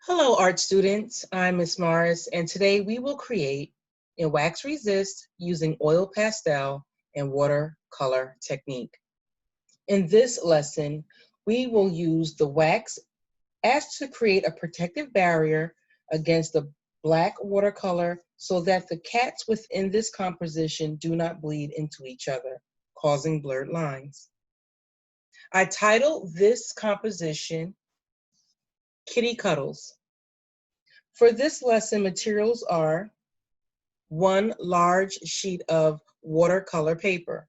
Hello, art students. I'm Ms. Morris, and today we will create a wax resist using oil pastel and watercolor technique. In this lesson, we will use the wax as to create a protective barrier against the black watercolor so that the cats within this composition do not bleed into each other, causing blurred lines. I titled this composition Kitty Cuddles. For this lesson, materials are one large sheet of watercolor paper.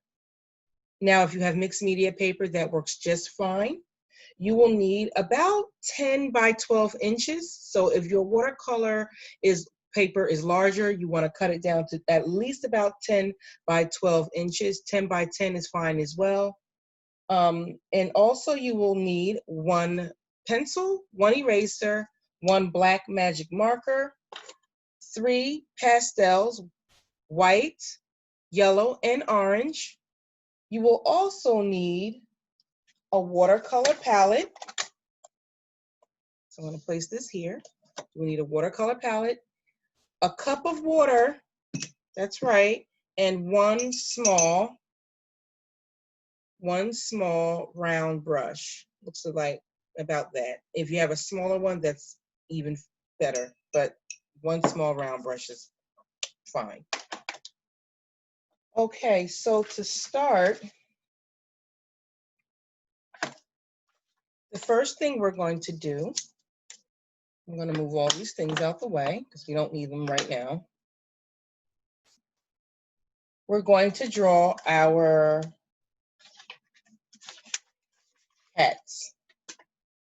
Now, if you have mixed media paper, that works just fine. You will need about 10 by 12 inches. So if your watercolor paper is larger, you want to cut it down to at least about 10 by 12 inches. 10 by 10 is fine as well. And also you will need one pencil, one eraser, one black magic marker, 3 pastels, white, yellow, and orange. You will also need a watercolor palette. So I'm going to place this here. We need a watercolor palette, a cup of water, that's right, and one small round brush. Looks like about that. If you have a smaller one, that's even better, but one small round brush is fine. Okay, so to start, the first thing we're going to do, I'm going to move all these things out the way because we don't need them right now. We're going to draw our cats.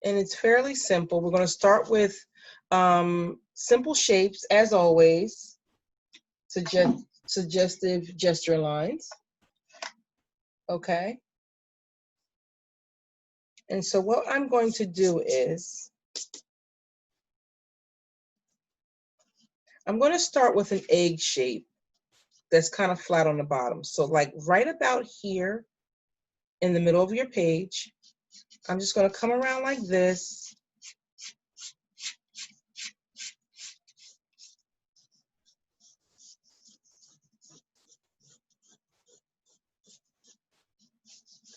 And it's fairly simple. We're going to start with simple shapes, as always, suggestive gesture lines. Okay. And so what I'm going to do is, I'm going to start with an egg shape that's kind of flat on the bottom. So like right about here in the middle of your page, I'm just going to come around like this.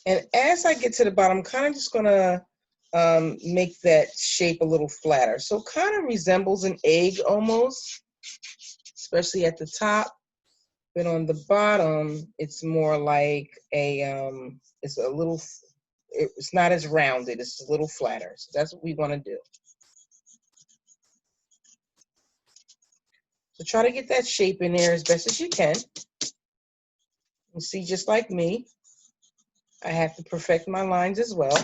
And as I get to the bottom, I'm kind of just going to make that shape a little flatter. So it kind of resembles an egg almost, especially at the top. But on the bottom, it's more like it's not as rounded, it's a little flatter. So that's what we want to do. So try to get that shape in there as best as you can. And see, just like me, I have to perfect my lines as well.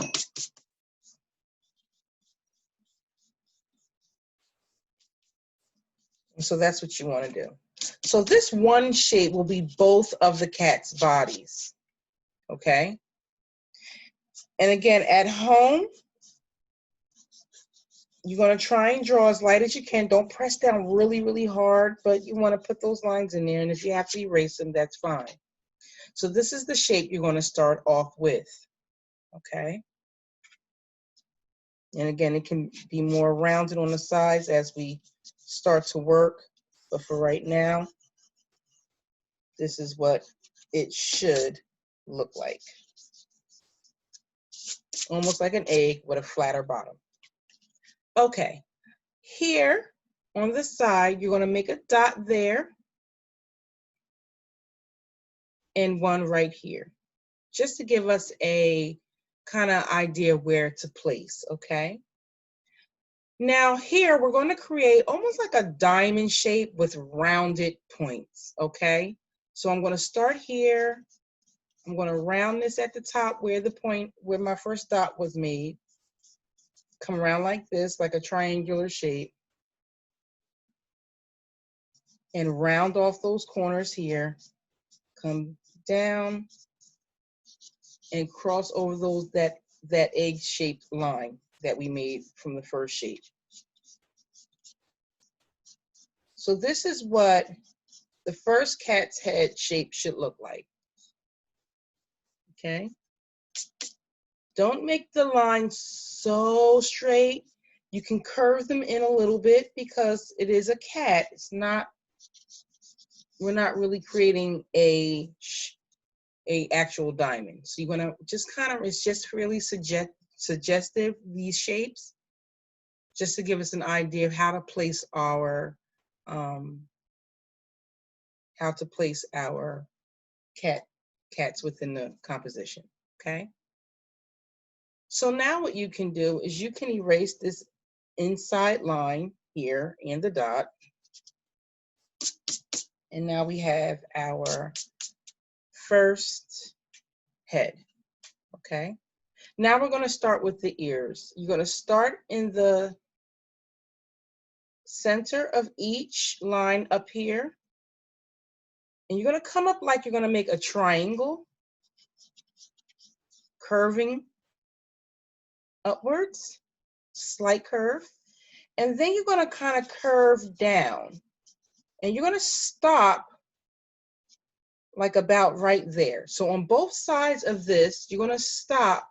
And so that's what you want to do. So this one shape will be both of the cat's bodies, okay? And again, at home, you're going to try and draw as light as you can. Don't press down really, really hard, but you want to put those lines in there. And if you have to erase them, that's fine. So this is the shape you're going to start off with, okay? And again, it can be more rounded on the sides as we start to work. But for right now, this is what it should look like. Almost like an egg with a flatter bottom. Okay, here on the side, you're going to make a dot there and one right here, just to give us a kind of idea where to place, okay? Now here, we're going to create almost like a diamond shape with rounded points, okay? So I'm going to start here. I'm going to round this at the top where my first dot was made. Come around like this, like a triangular shape. And round off those corners here. Come down and cross over that egg-shaped line that we made from the first shape. So this is what the first cat's head shape should look like. Okay? Don't make the line so straight You can curve them in a little bit because it is a cat. We're not really creating a actual diamond. So you're gonna just kind of, it's just really suggestive, these shapes, just to give us an idea of how to place our cats within the composition, okay? So now what you can do is you can erase this inside line here and the dot. And now we have our first head, okay? Now we're going to start with the ears. You're going to start in the center of each line up here. And you're going to come up like you're going to make a triangle, curving upwards, slight curve. And then you're going to kind of curve down. And you're going to stop like about right there. So on both sides of this, you're going to stop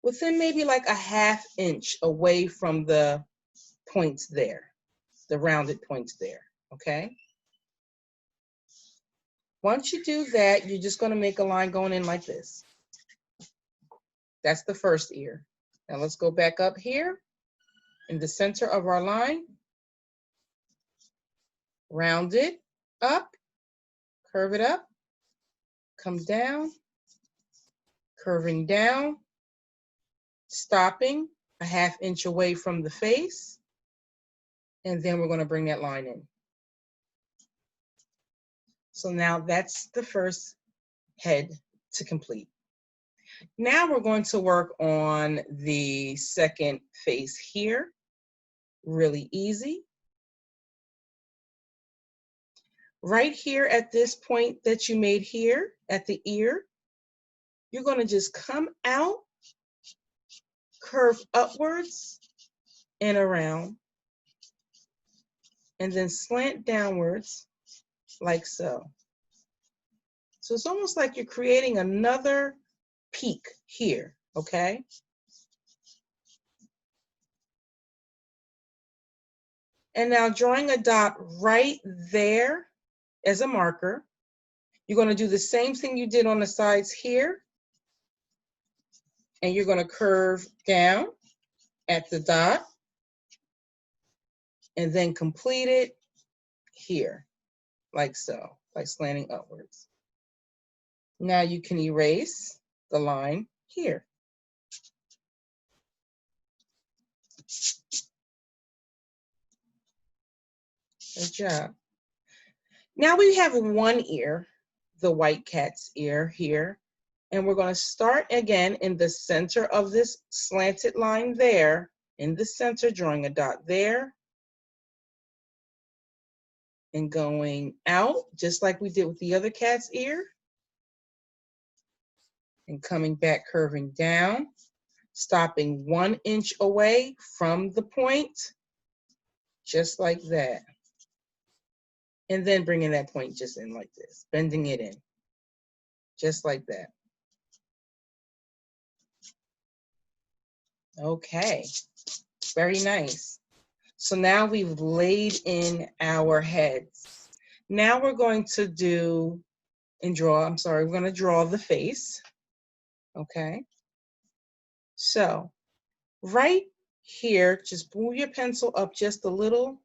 within maybe like a ½ inch away from the points there, the rounded points there, okay? Once you do that, you're just going to make a line going in like this. That's the first ear. Now let's go back up here in the center of our line, round it up, curve it up, come down, curving down, stopping a ½ inch away from the face, and then we're going to bring that line in. So now that's the first head to complete. Now we're going to work on the second face here. Really easy. Right here at this point that you made here at the ear, you're going to just come out, curve upwards and around, and then slant downwards like so. So it's almost like you're creating another peak here, okay? And now drawing a dot right there as a marker, you're going to do the same thing you did on the sides here, and you're going to curve down at the dot and then complete it here, like so, like slanting upwards. Now you can erase the line here. Good job. Now we have one ear, the white cat's ear here, and we're going to start again in the center of this slanted line there, in the center, drawing a dot there, and going out, just like we did with the other cat's ear, and coming back, curving down, stopping 1 inch away from the point, just like that. And then bringing that point just in like this, bending it in, just like that. Okay, very nice. So now we've laid in our heads. Now we're going to do and draw, we're going to draw the face. Okay. So right here, just move your pencil up just a little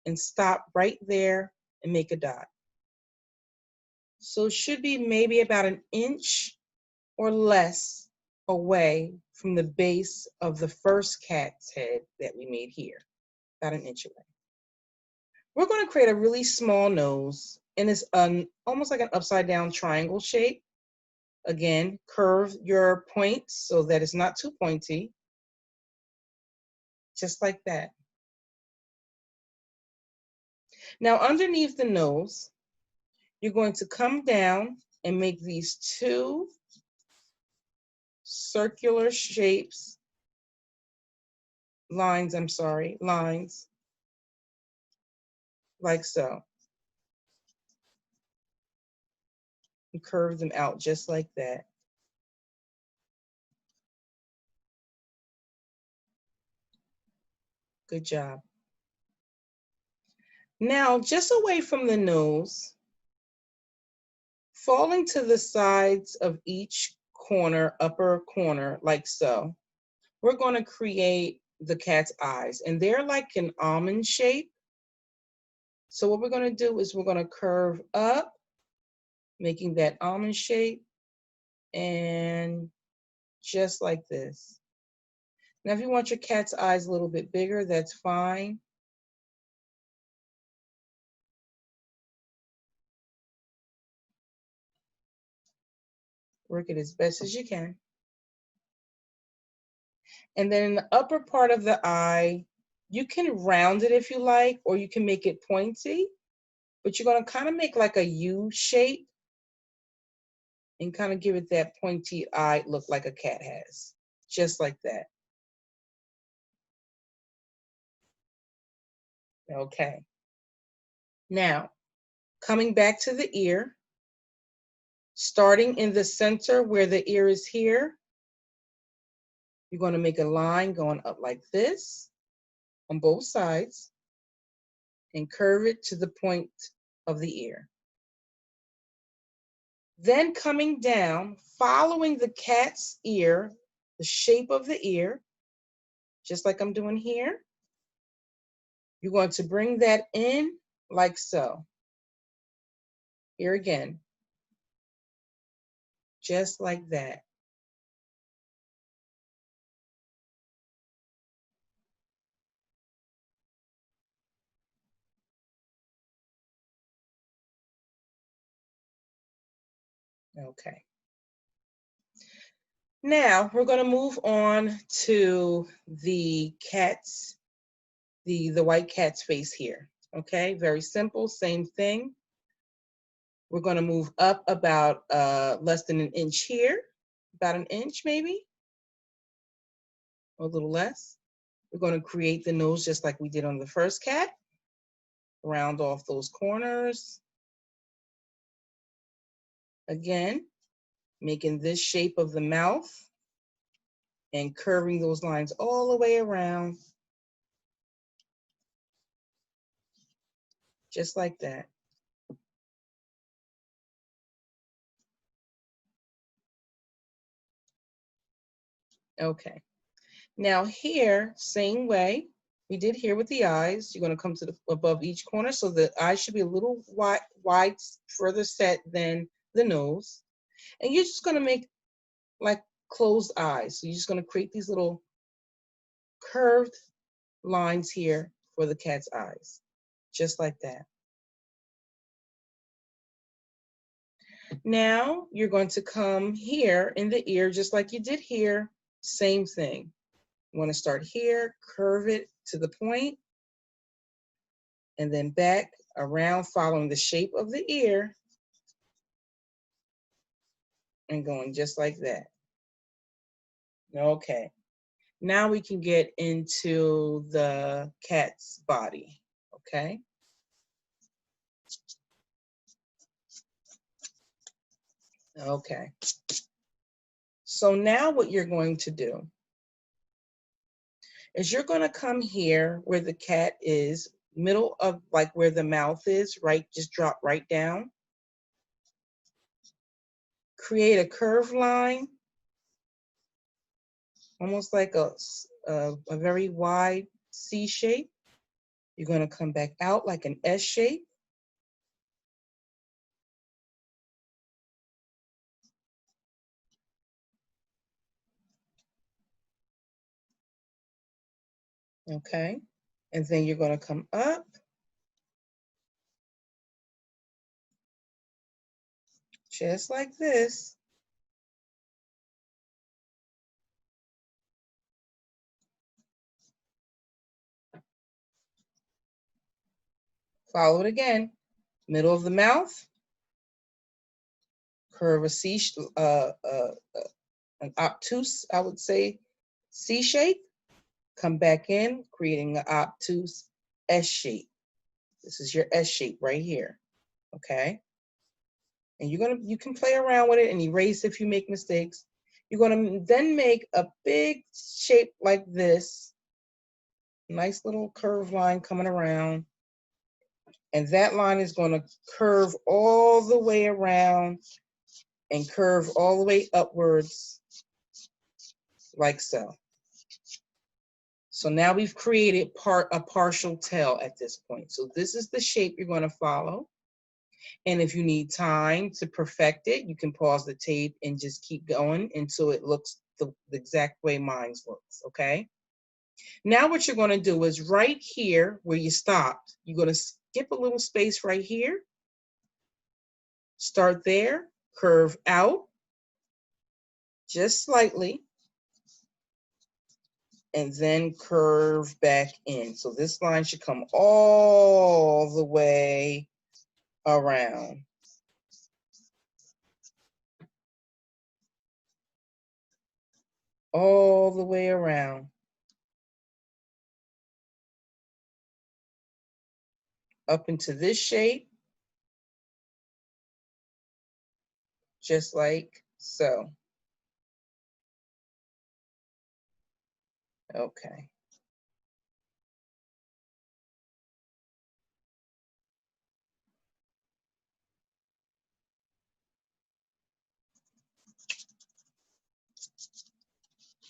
and stop right there and make a dot. So it should be maybe about 1 inch or less away from the base of the first cat's head that we made here, about 1 inch away. We're going to create a really small nose, and it's almost like an upside down triangle shape. Again, curve your points so that it's not too pointy, just like that. Now underneath the nose, you're going to come down and make these 2 circular shapes, lines, like so. And curve them out just like that. Good job. Now, just away from the nose, falling to the sides of each corner, upper corner, like so, we're going to create the cat's eyes. And they're like an almond shape. So what we're going to do is we're going to curve up, making that almond shape, and just like this. Now, if you want your cat's eyes a little bit bigger, that's fine. Work it as best as you can. And then in the upper part of the eye, you can round it if you like, or you can make it pointy, but you're going to kind of make like a U shape and kind of give it that pointy eye look like a cat has, just like that. Okay. Now, coming back to the ear, starting in the center where the ear is here, you're going to make a line going up like this on both sides and curve it to the point of the ear. Then coming down, following the cat's ear, the shape of the ear, just like I'm doing here, you're going to bring that in like so. Here again, just like that. Okay. Now we're going to move on to the cat's, the white cat's face here. Okay, very simple, same thing. We're going to move up about less than an inch here, about an inch maybe, or a little less. We're going to create the nose just like we did on the first cat. Round off those corners. Again, making this shape of the mouth and curving those lines all the way around, just like that. Okay. Now here, same way we did here with the eyes. You're going to come to the above each corner, so the eyes should be a little wide, further set than the nose. And you're just going to make like closed eyes. So you're just going to create these little curved lines here for the cat's eyes, just like that. Now you're going to come here in the ear, just like you did here, same thing. You want to start here, curve it to the point, and then back around following the shape of the ear and going just like that. Okay, now we can get into the cat's body, okay? Okay, so now what you're going to do is you're going to come here where the cat is, middle of like where the mouth is, right? Just drop right down. Create a curved line, almost like a very wide C shape. You're going to come back out like an S shape. Okay. And then you're going to come up. Just like this. Follow it again. Middle of the mouth. Curve a C, an obtuse, I would say, C shape. Come back in, creating an obtuse S shape. This is your S shape right here. Okay. And you can play around with it and erase if you make mistakes. You're gonna then make a big shape like this Nice little curved line coming around. And that line is going to curve all the way around and curve all the way upwards like so. So now we've created a partial tail at this point. So this is the shape you're going to follow. And if you need time to perfect it, you can pause the tape and just keep going until it looks the exact way mine looks, okay? Now what you're going to do is right here where you stopped, you're going to skip a little space right here. Start there, curve out just slightly, and then curve back in. So this line should come all the way around. All the way around. Up into this shape. Just like so. Okay.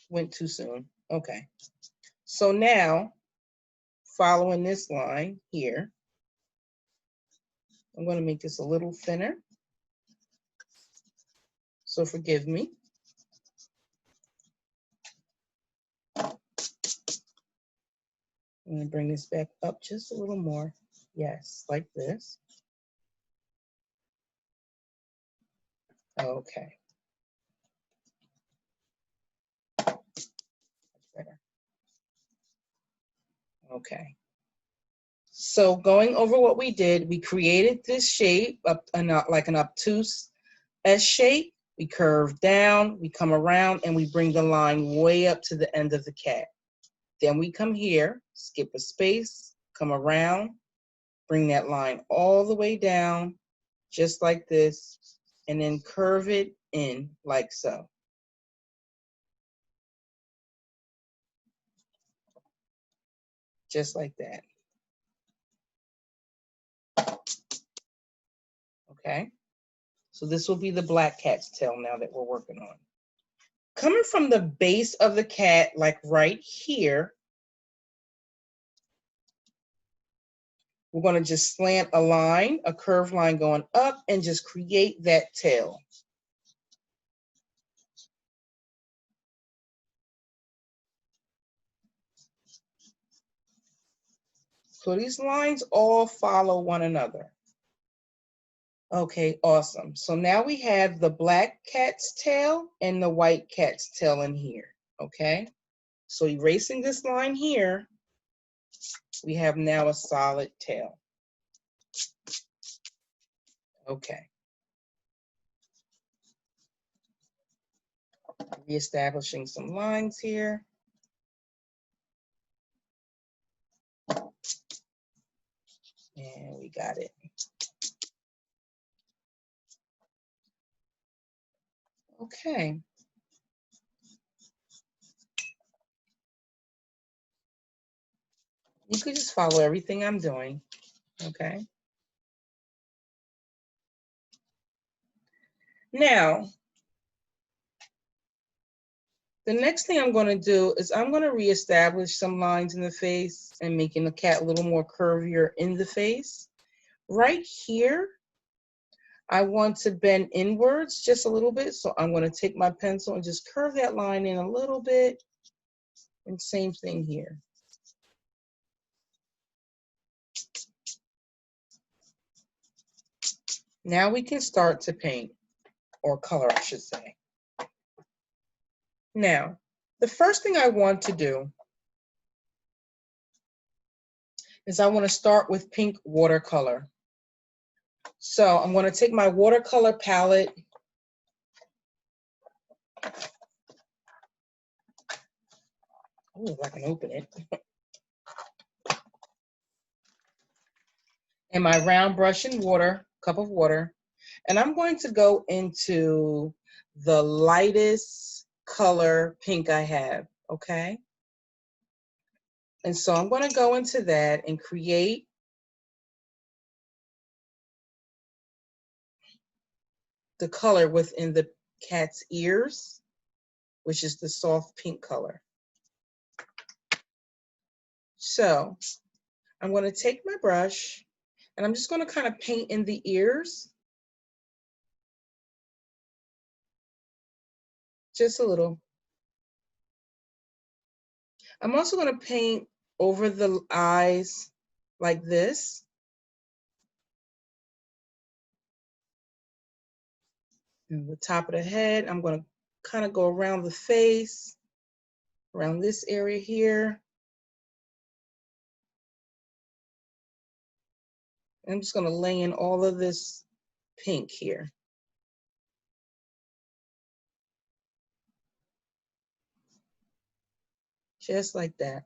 Went too soon. Okay. So now, following this line here, I'm going to make this a little thinner. So forgive me. I'm going to bring this back up just a little more. Yes, like this. Okay. Better. Okay. So going over what we did, we created this shape, like an obtuse S shape. We curve down, we come around, and we bring the line way up to the end of the cat. Then we come here, skip a space, come around, bring that line all the way down, just like this, and then curve it in like so. Just like that. Okay? So this will be the black cat's tail now that we're working on. Coming from the base of the cat, like right here, we're going to just slant a line, a curved line going up, and just create that tail. So these lines all follow one another. Okay, awesome. So now we have the black cat's tail and the white cat's tail in here, okay? So erasing this line here, we have now a solid tail. Okay. Reestablishing some lines here. And we got it. Okay. You could just follow everything I'm doing, okay? Now, the next thing I'm going to do is I'm going to reestablish some lines in the face and making the cat a little more curvier in the face. Right here, I want to bend inwards just a little bit, so I'm going to take my pencil and just curve that line in a little bit, and same thing here. Now we can start to paint, or color, I should say. Now, the first thing I want to do is I want to start with pink watercolor. So I'm going to take my watercolor palette. Oh, if I can open it. And my round brush and water, cup of water. And I'm going to go into the lightest color pink I have, okay? And so I'm going to go into that and create the color within the cat's ears, which is the soft pink color. So I'm going to take my brush and I'm just going to kind of paint in the ears. Just a little. I'm also going to paint over the eyes like this. And the top of the head, I'm going to kind of go around the face, around this area here. I'm just going to lay in all of this pink here. Just like that.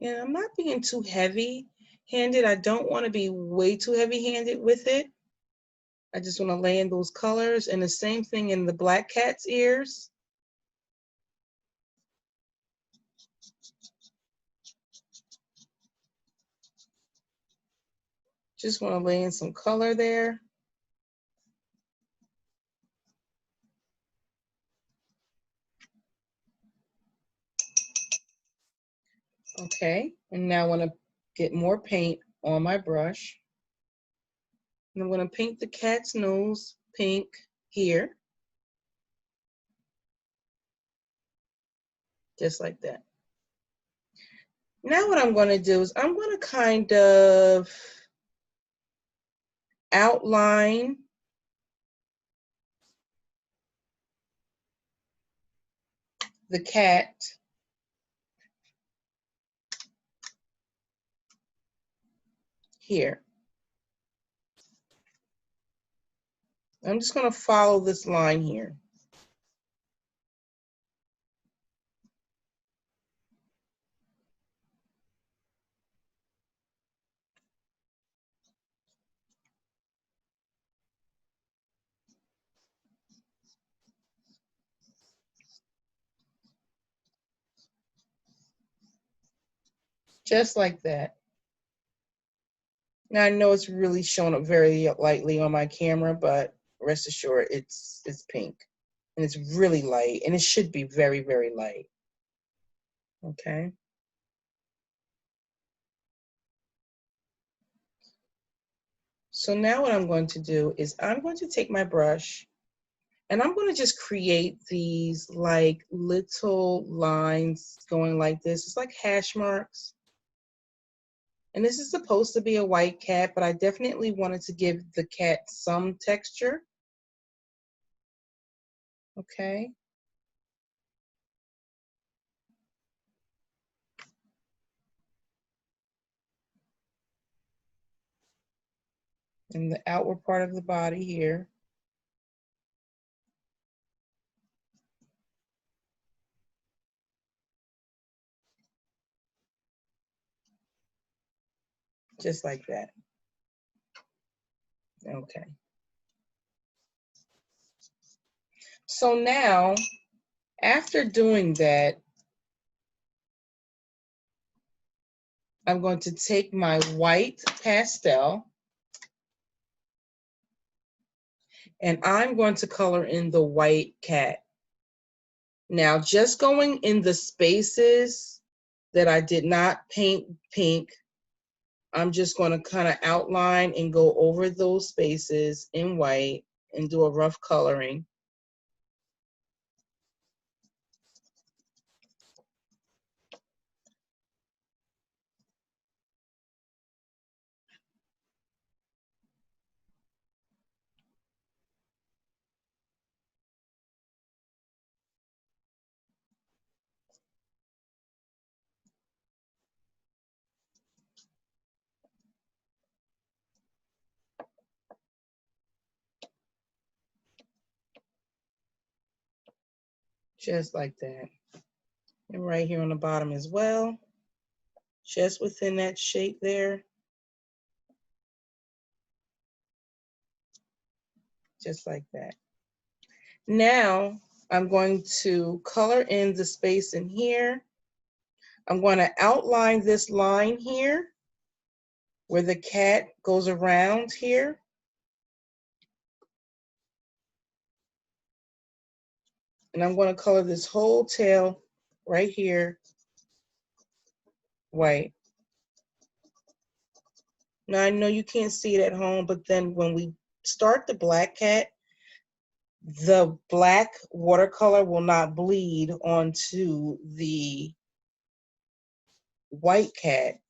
And I'm not being too heavy-handed. I don't want to be way too heavy-handed with it. I just want to lay in those colors, and the same thing in the black cat's ears. Just want to lay in some color there. Okay, and now I want to get more paint on my brush. And I'm going to paint the cat's nose pink here. Just like that. Now what I'm going to do is I'm going to kind of outline the cat here. I'm just going to follow this line here. Just like that. Now I know it's really showing up very lightly on my camera, but rest assured it's pink. And it's really light, and it should be very, very light. Okay. So now what I'm going to do is I'm going to take my brush and I'm going to just create these like little lines going like this. It's like hash marks. And this is supposed to be a white cat, but I definitely wanted to give the cat some texture. Okay. And the outward part of the body here. Just like that. Okay. So now, after doing that, I'm going to take my white pastel and I'm going to color in the white cat. Now, just going in the spaces that I did not paint pink, I'm just going to kind of outline and go over those spaces in white and do a rough coloring. Just like that. And right here on the bottom as well. Just within that shape there. just like that. Now I'm going to color in the space in here. I'm going to outline this line here where the cat goes around here. And I'm going to color this whole tail right here white. Now I know you can't see it at home, but then when we start the black cat, the black watercolor will not bleed onto the white cat,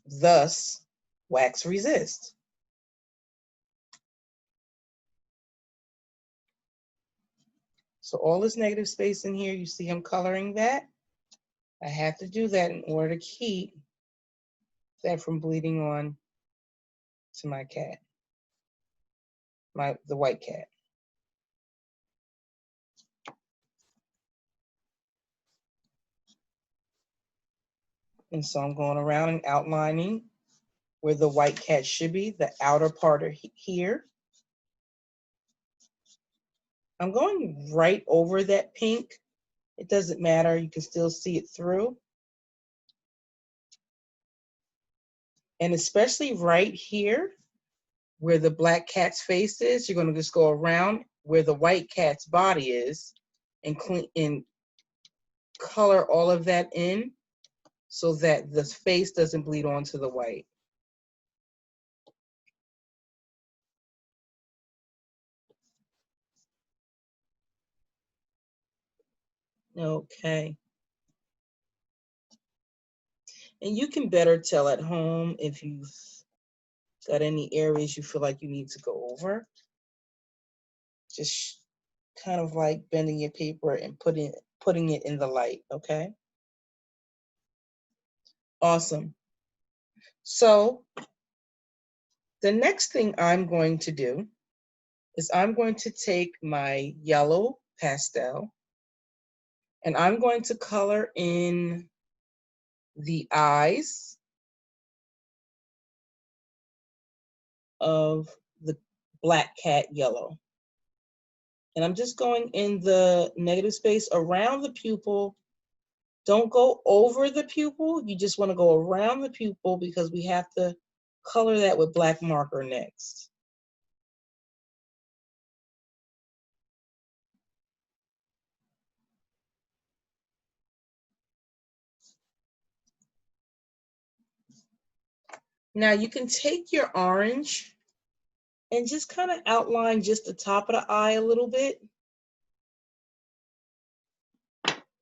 thus wax resist. So all this negative space in here, you see I'm coloring that. I have to do that in order to keep that from bleeding on to my cat, the white cat. And so I'm going around and outlining where the white cat should be, the outer part of here. I'm going right over that pink. It doesn't matter, you can still see it through. And especially right here, where the black cat's face is, you're gonna just go around where the white cat's body is and color all of that in so that the face doesn't bleed onto the white. Okay. And you can better tell at home if you've got any areas you feel like you need to go over. Just kind of like bending your paper and putting it in the light, okay? Awesome. So the next thing I'm going to do is I'm going to take my yellow pastel and I'm going to color in the eyes of the black cat yellow. And I'm just going in the negative space around the pupil. Don't go over the pupil. You just want to go around the pupil because we have to color that with black marker next. Now you can take your orange and just kind of outline just the top of the eye a little bit.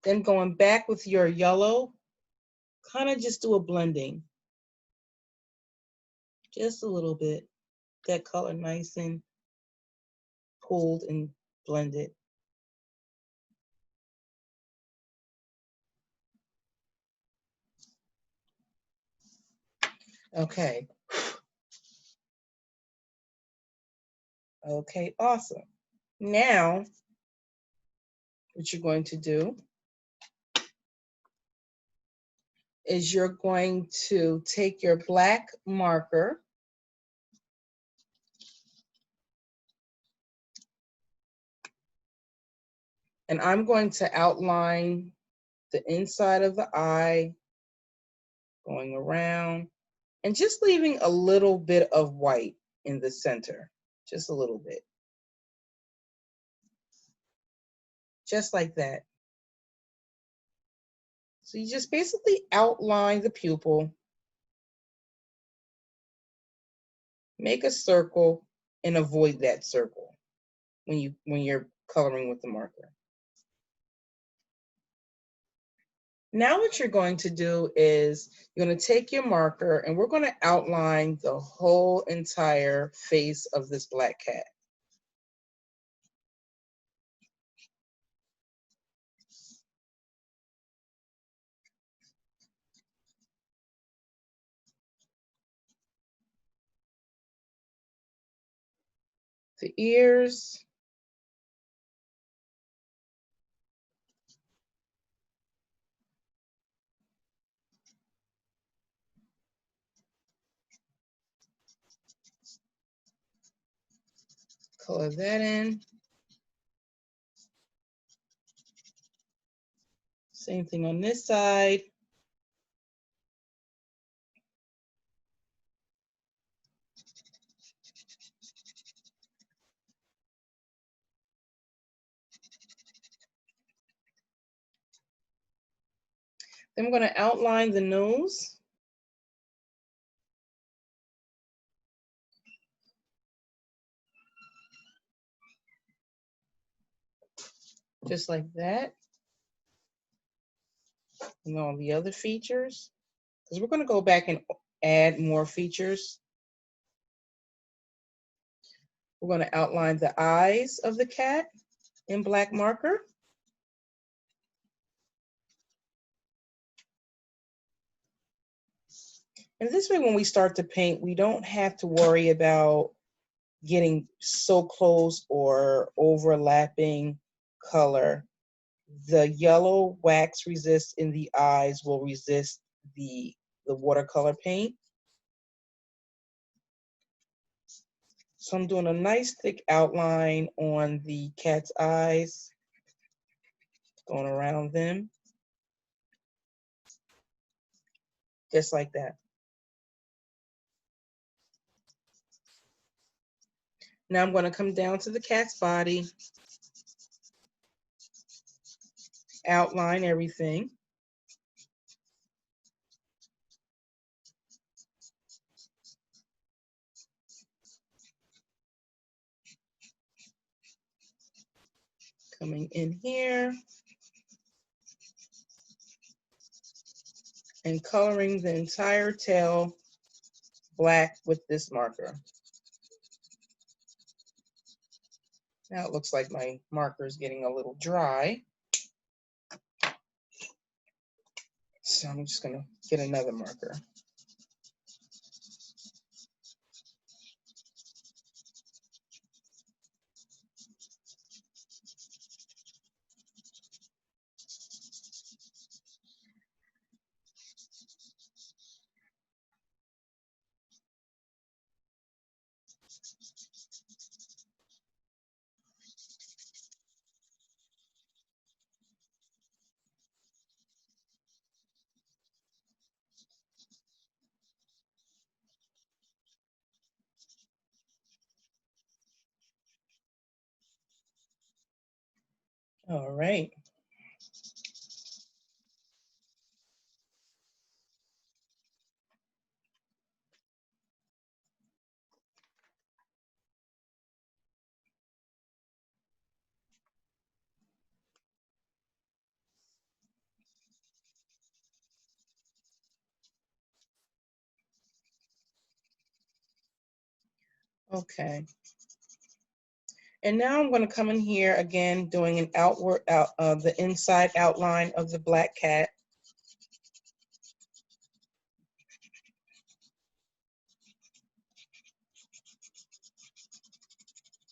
Then going back with your yellow, kind of just do a blending. Just a little bit. That color nice and pulled and blended. Okay. Okay, awesome. Now, what you're going to do is you're going to take your black marker and I'm going to outline the inside of the eye, going around, and just leaving a little bit of white in the center, just a little bit. Just like that. So you just basically outline the pupil, make a circle, and avoid that circle when you're coloring with the marker. Now what you're going to do is you're going to take your marker and we're going to outline the whole entire face of this black cat. The ears, Color that in. Same thing on this side. Then I'm going to outline the nose. Just like that. And all the other features. Because we're going to go back and add more features. We're going to outline the eyes of the cat in black marker. And this way, when we start to paint, we don't have to worry about getting so close or overlapping color. The yellow wax resist in the eyes will resist the watercolor paint. So I'm doing a nice thick outline on the cat's eyes, going around them, just like that. Now I'm going to come down to the cat's body, outline everything. Coming in here and coloring the entire tail black with this marker. Now it looks like my marker is getting a little dry. So I'm just going to get another marker. All right. Okay. And now I'm going to come in here again, doing an outward the inside outline of the black cat.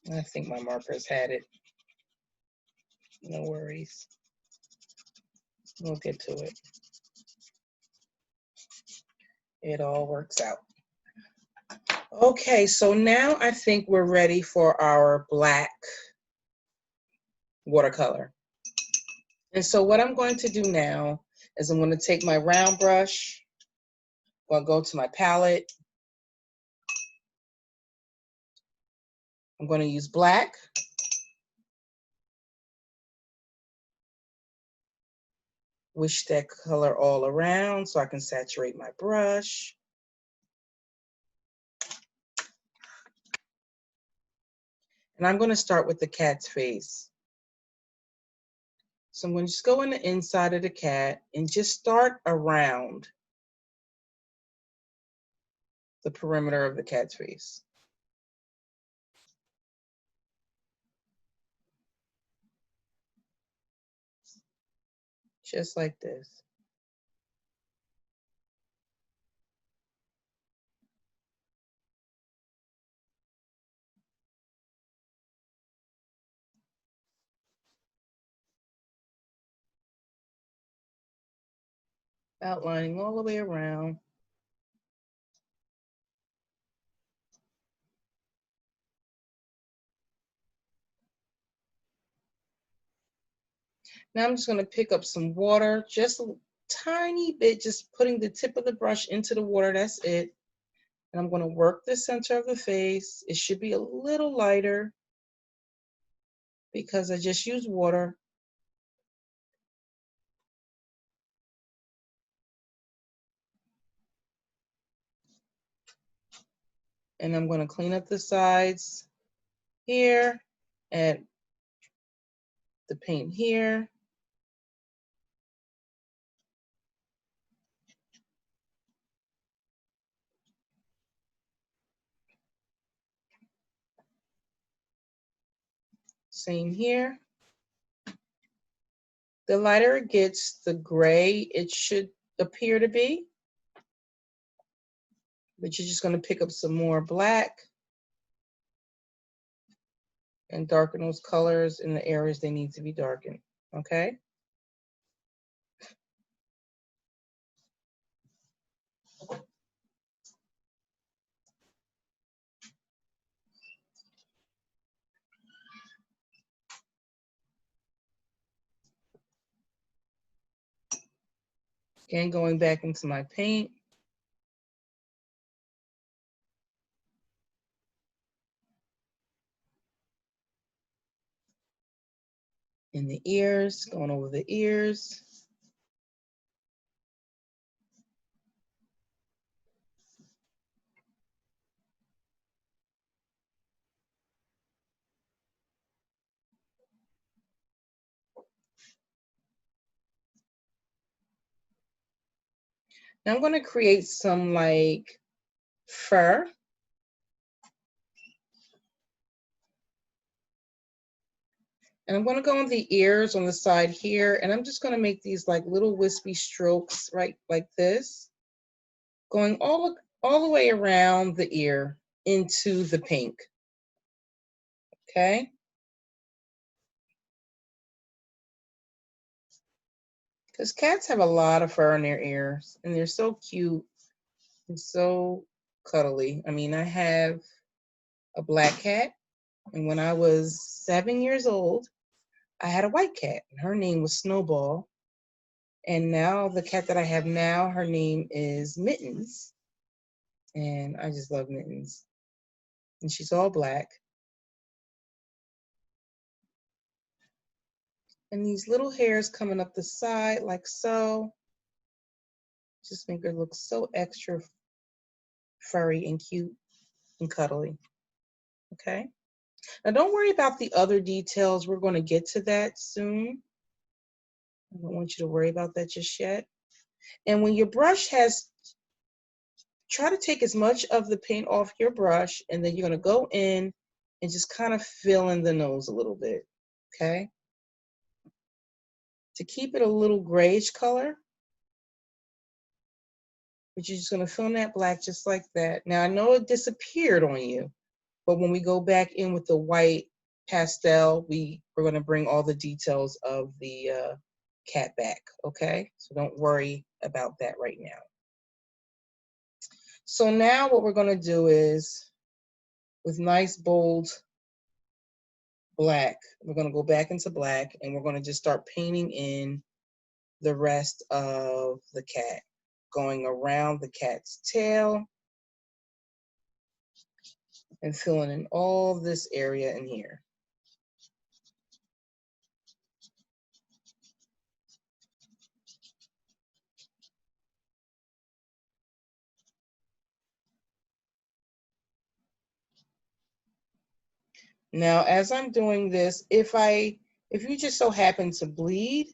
I think my markers had it. No worries. We'll get to it. It all works out. Okay, so now I think we're ready for our black watercolor. And so what I'm going to do now is I'm going to take my round brush, I'm going to go to my palette. I'm going to use black. Wish that color all around so I can saturate my brush. And I'm going to start with the cat's face. So I'm going to just go in the inside of the cat and just start around the perimeter of the cat's face. Just like this. Outlining all the way around. Now I'm just going to pick up some water, just a tiny bit, just putting the tip of the brush into the water. That's it. And I'm going to work the center of the face. It should be a little lighter because I just used water. And I'm going to clean up the sides here, add the paint here. Same here. The lighter it gets, the gray it should appear to be. But you're just going to pick up some more black and darken those colors in the areas they need to be darkened. Okay? Again, going back into my paint. In the ears, going over the ears. Now I'm going to create some like fur. And I'm going to go on the ears on the side here, and I'm just going to make these like little wispy strokes right like this, going all the way around the ear into the pink. Okay? Because cats have a lot of fur in their ears, and they're so cute and so cuddly. I mean, I have a black cat, and when I was 7 years old, I had a white cat, and her name was Snowball. And now the cat that I have now, her name is Mittens. And I just love Mittens. And she's all black. And these little hairs coming up the side like so, just make her look so extra furry and cute and cuddly. Okay? Now don't worry about the other details. We're going to get to that soon. I don't want you to worry about that just yet. And when your brush has, try to take as much of the paint off your brush, and then you're going to go in and just kind of fill in the nose a little bit. Okay? To keep it a little grayish color, but you're just going to fill in that black just like that. Now, I know it disappeared on you, but when we go back in with the white pastel, we're going to bring all the details of the cat back, okay? So don't worry about that right now. So now what we're going to do is, with nice bold black, we're going to go back into black, and we're going to just start painting in the rest of the cat, going around the cat's tail and filling in all this area in here. Now, as I'm doing this, if you just so happen to bleed,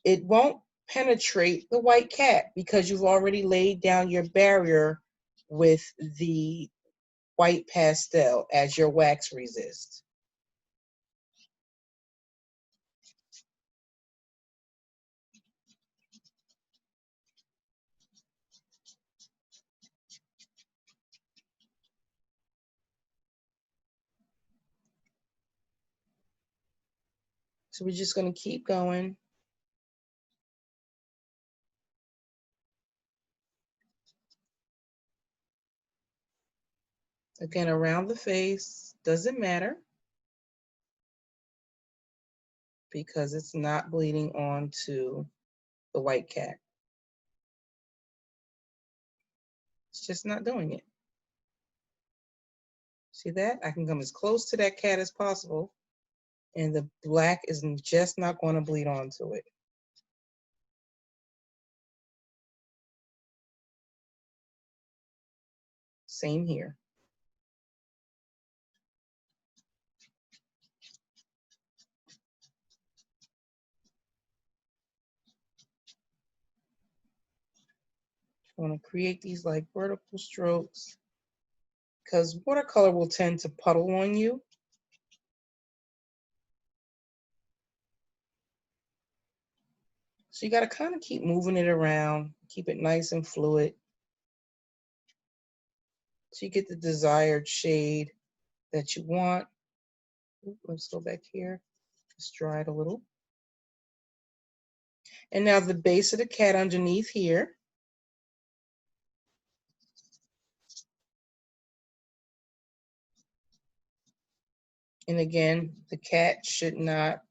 it won't penetrate the white cat because you've already laid down your barrier with the white pastel as your wax resist. So we're just going to keep going. Again, around the face, doesn't matter. because it's not bleeding onto the white cat. It's just not doing it. See that? I can come as close to that cat as possible, and the black is just not going to bleed onto it. Same here. You want to create these like vertical strokes because watercolor will tend to puddle on you. So you got to kind of keep moving it around, keep it nice and fluid so you get the desired shade that you want. Let's go back here. Just dry it a little. And now the base of the cat underneath here. And again, the cat should not,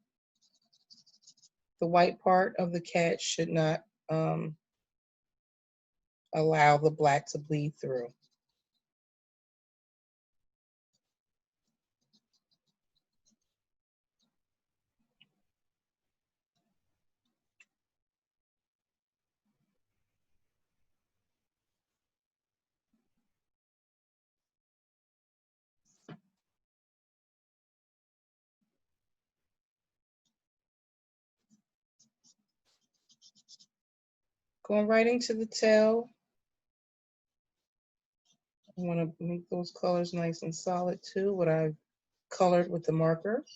the white part of the cat should not allow the black to bleed through. Going right into the tail. I want to make those colors nice and solid too, what I've colored with the marker.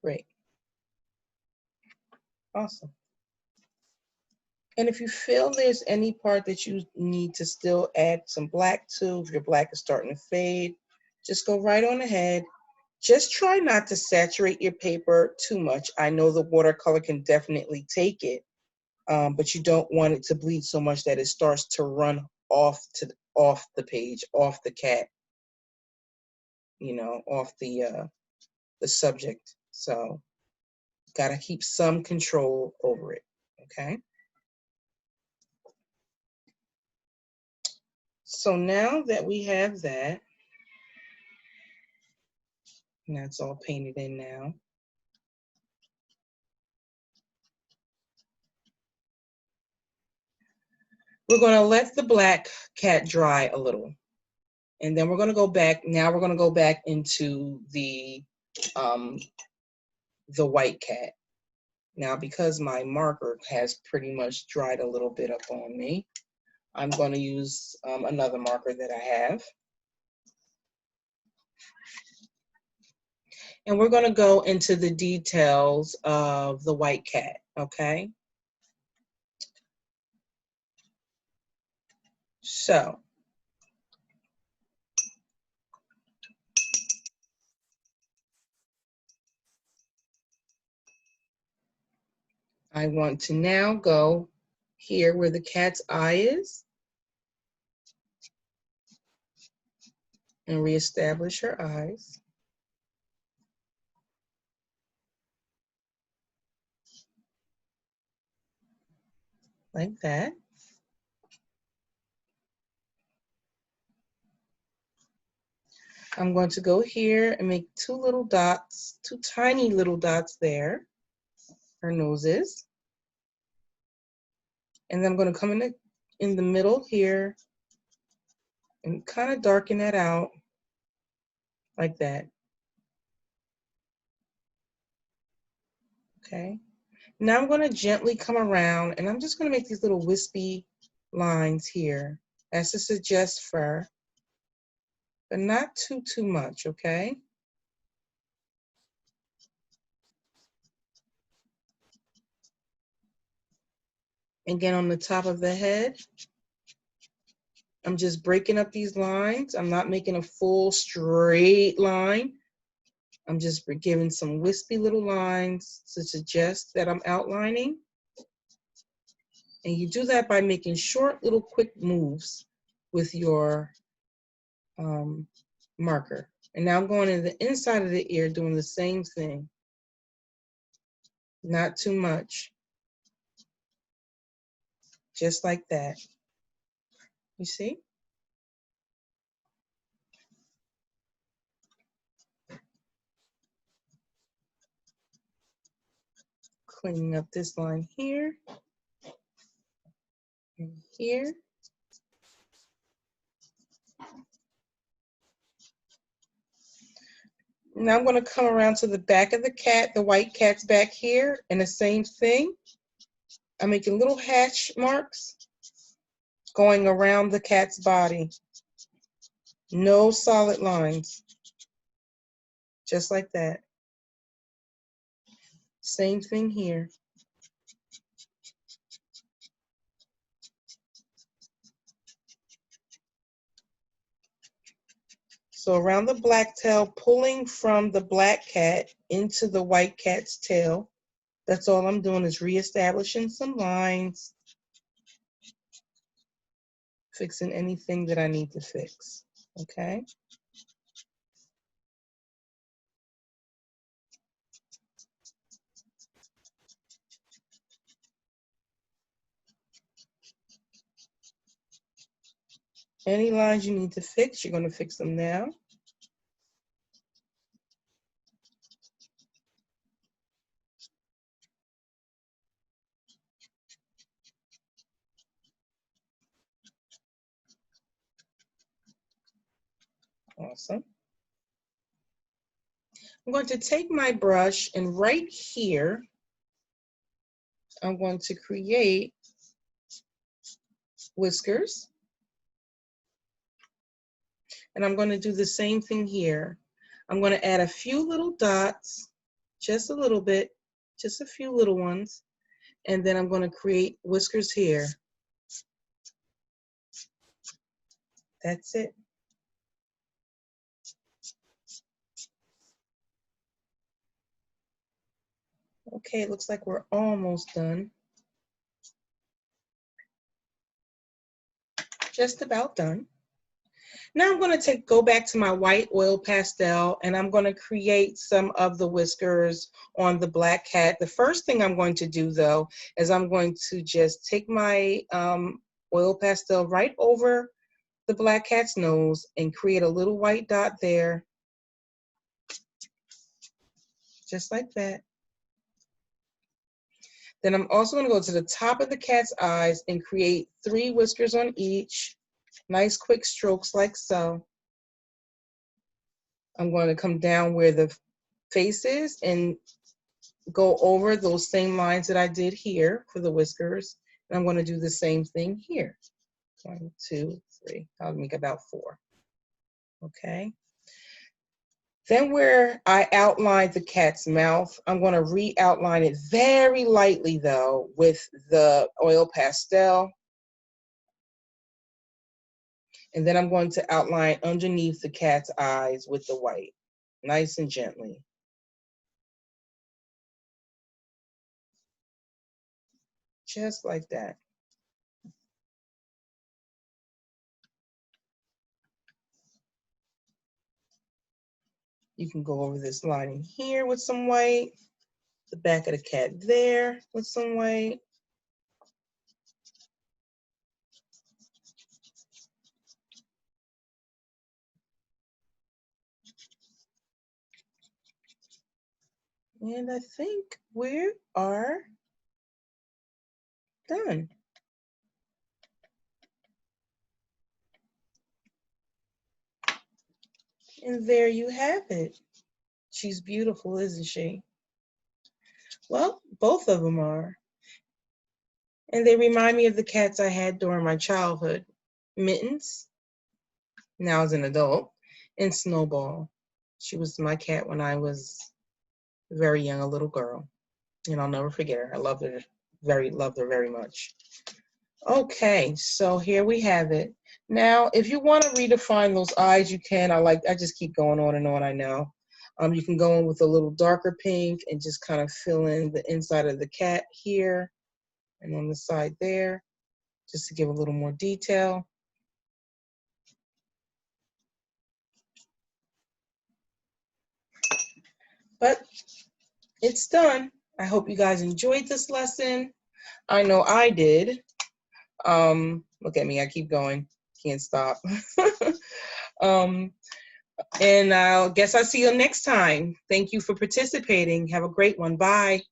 Great. Awesome. And if you feel there's any part that you need to still add some black to, if your black is starting to fade, just go right on ahead. Just try not to saturate your paper too much. I know the watercolor can definitely take it, but you don't want it to bleed so much that it starts to run off the page, off the cat, you know, off the subject. So gotta keep some control over it, okay? So now that we have that, and that's all painted in now, we're gonna let the black cat dry a little. And then we're gonna go back, now we're gonna go back into the white cat. Now, because my marker has pretty much dried a little bit up on me, I'm gonna use another marker that I have. And we're gonna go into the details of the white cat, okay? So, I want to now go here where the cat's eye is and reestablish her eyes. Like that. I'm going to go here and make two little dots, two tiny little dots there, her noses. And then I'm going to come in the middle here and kind of darken that out like that. Okay. Now I'm going to gently come around and I'm just going to make these little wispy lines here. That's to suggest fur, but not too much, okay? Again, on the top of the head, I'm just breaking up these lines. I'm not making a full straight line. I'm just giving some wispy little lines to suggest that I'm outlining. And you do that by making short little quick moves with your marker. And now I'm going in the inside of the ear doing the same thing. Not too much. Just like that. You see? Cleaning up this line here and here. Now I'm going to come around to the back of the cat, the white cat's back here, and the same thing. I'm making little hatch marks going around the cat's body. No solid lines. Just like that. Same thing here. So around the black tail, pulling from the black cat into the white cat's tail. That's all I'm doing is reestablishing some lines, fixing anything that I need to fix, okay? Any lines you need to fix, you're going to fix them now. Awesome. I'm going to take my brush and right here, I'm going to create whiskers. And I'm going to do the same thing here. I'm going to add a few little dots, just a little bit, just a few little ones. And then I'm going to create whiskers here. That's it. Okay, it looks like we're almost done. Just about done. Now I'm going to go back to my white oil pastel and I'm going to create some of the whiskers on the black cat. The first thing I'm going to do though is I'm going to just take my oil pastel right over the black cat's nose and create a little white dot there. Just like that. Then I'm also going to go to the top of the cat's eyes and create 3 whiskers on each. Nice quick strokes like so. I'm going to come down where the face is and go over those same lines that I did here for the whiskers. And I'm going to do the same thing here. 1, 2, 3. I'll make about 4. Okay. Then where I outlined the cat's mouth, I'm going to re-outline it very lightly though with the oil pastel. And then I'm going to outline underneath the cat's eyes with the white, nice and gently. Just like that. You can go over this line in here with some white, the back of the cat there with some white. And I think we are done. And there you have it. She's beautiful, isn't she? Well, both of them are. And they remind me of the cats I had during my childhood. Mittens, now as an adult, and Snowball. She was my cat when I was very young, a little girl. And I'll never forget her. I loved her very much. Okay, so here we have it. Now, if you want to redefine those eyes, you can. I just keep going on and on, I know. You can go in with a little darker pink and just kind of fill in the inside of the cat here. and on the side there, just to give a little more detail. But it's done. I hope you guys enjoyed this lesson. I know I did. Look at me, I keep going, can't stop. And I guess I'll see you next time. Thank you for participating. Have a great one. Bye.